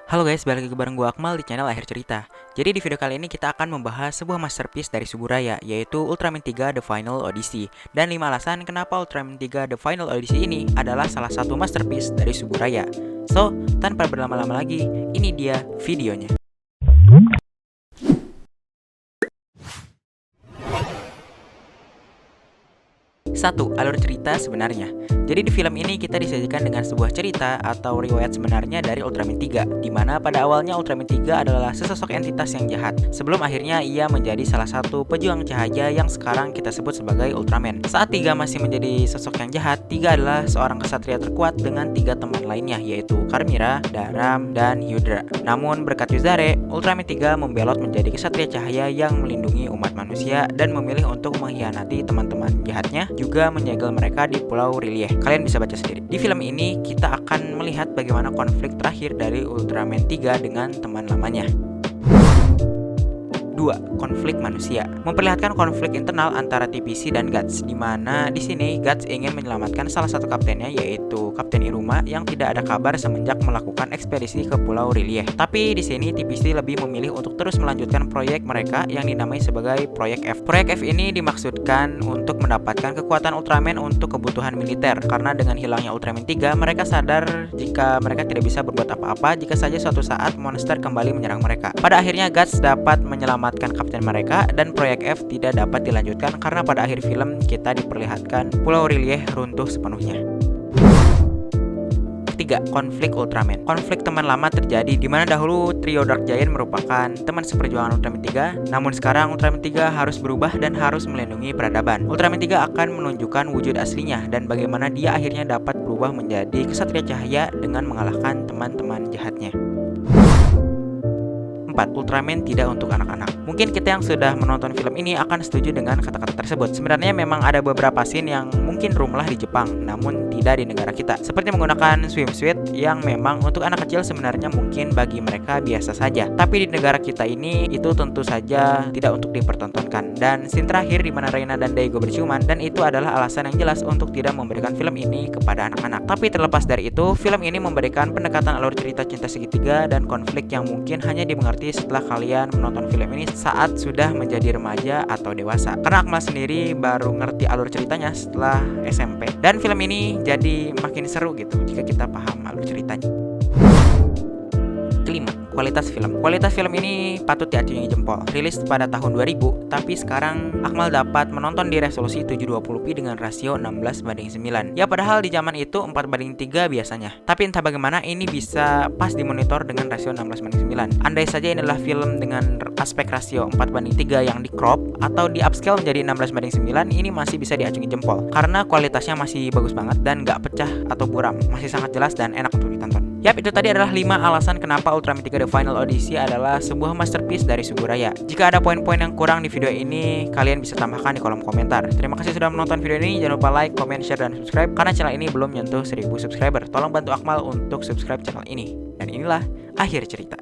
Halo guys, balik lagi bareng gue Akmal di channel Akhir Cerita. Jadi di video kali ini kita akan membahas sebuah masterpiece dari Suburaya, yaitu Ultraman 3 The Final Odyssey. Dan 5 alasan kenapa Ultraman 3 The Final Odyssey ini adalah salah satu masterpiece dari Suburaya. So, tanpa berlama-lama lagi, ini dia videonya. 1. Alur cerita sebenarnya. Jadi di film ini kita disajikan dengan sebuah cerita atau riwayat sebenarnya dari Ultraman 3, di mana pada awalnya Ultraman 3 adalah sesosok entitas yang jahat, sebelum akhirnya ia menjadi salah satu pejuang cahaya yang sekarang kita sebut sebagai Ultraman. Saat 3 masih menjadi sosok yang jahat, 3 adalah seorang kesatria terkuat dengan 3 teman lainnya, yaitu Karmira, Daram, dan Yudra. Namun berkat Yuzare, Ultraman 3 membelot menjadi kesatria cahaya yang melindungi umat manusia dan memilih untuk mengkhianati teman-teman jahatnya, juga menyegel mereka di Pulau R'lyeh. Kalian bisa baca sendiri. Di film ini kita akan melihat bagaimana konflik terakhir dari Ultraman 3 dengan teman lamanya. 2. Konflik manusia. Memperlihatkan konflik internal antara TPC dan Guts, di mana di sini Guts ingin menyelamatkan salah satu kaptennya, yaitu Kapten Iruma yang tidak ada kabar semenjak melakukan ekspedisi ke Pulau R'lyeh. Tapi di sini TPC lebih memilih untuk terus melanjutkan proyek mereka yang dinamai sebagai Proyek F. Proyek F ini dimaksudkan untuk mendapatkan kekuatan Ultraman untuk kebutuhan militer, karena dengan hilangnya Ultraman 3, mereka sadar jika mereka tidak bisa berbuat apa-apa jika saja suatu saat monster kembali menyerang mereka. Pada akhirnya Guts dapat menyelamatkan kapten mereka dan Proyek F tidak dapat dilanjutkan karena pada akhir film kita diperlihatkan Pulau R'lyeh runtuh sepenuhnya. 3. Konflik Ultraman. Konflik teman lama terjadi di mana dahulu trio Dark Giant merupakan teman seperjuangan Ultraman 3, namun sekarang Ultraman 3 harus berubah dan harus melindungi peradaban. Ultraman 3 akan menunjukkan wujud aslinya dan bagaimana dia akhirnya dapat berubah menjadi kesatria cahaya dengan mengalahkan teman-teman jahatnya. 4. Ultraman tidak untuk anak-anak. Mungkin kita yang sudah menonton film ini akan setuju dengan kata-kata tersebut. Sebenarnya memang ada beberapa scene yang mungkin rumlah di Jepang, namun tidak di negara kita. Seperti menggunakan swimsuit yang memang untuk anak kecil sebenarnya mungkin bagi mereka biasa saja. Tapi di negara kita ini itu tentu saja tidak untuk dipertontonkan. Dan scene terakhir di mana Reina dan Daigo berciuman, dan itu adalah alasan yang jelas untuk tidak memberikan film ini kepada anak-anak. Tapi terlepas dari itu, film ini memberikan pendekatan alur cerita cinta segitiga dan konflik yang mungkin hanya dimengerti setelah kalian menonton film ini saat sudah menjadi remaja atau dewasa. Karena Akmal sendiri baru ngerti alur ceritanya setelah SMP. Dan film ini jadi makin seru gitu jika kita paham alur ceritanya. Kelima, kualitas film. Kualitas film ini patut diacungi jempol. Rilis pada tahun 2000, tapi sekarang Akmal dapat menonton di resolusi 720p dengan rasio 16:9. Ya padahal di zaman itu 4:3 biasanya. Tapi entah bagaimana ini bisa pas dimonitor dengan rasio 16:9. Andai saja ini adalah film dengan aspek rasio 4:3 yang di crop atau di upscale menjadi 16:9, ini masih bisa diacungi jempol. Karena kualitasnya masih bagus banget dan gak pecah atau buram. Masih sangat jelas dan enak untuk ditonton. Yap, itu tadi adalah 5 alasan kenapa Ultraman 3 The Final Odyssey adalah sebuah masterpiece dari Suburaya. Jika ada poin-poin yang kurang di video ini, kalian bisa tambahkan di kolom komentar. Terima kasih sudah menonton video ini. Jangan lupa like, comment, share, dan subscribe karena channel ini belum menyentuh 1000 subscriber. Tolong bantu Akmal untuk subscribe channel ini. Dan inilah akhir cerita.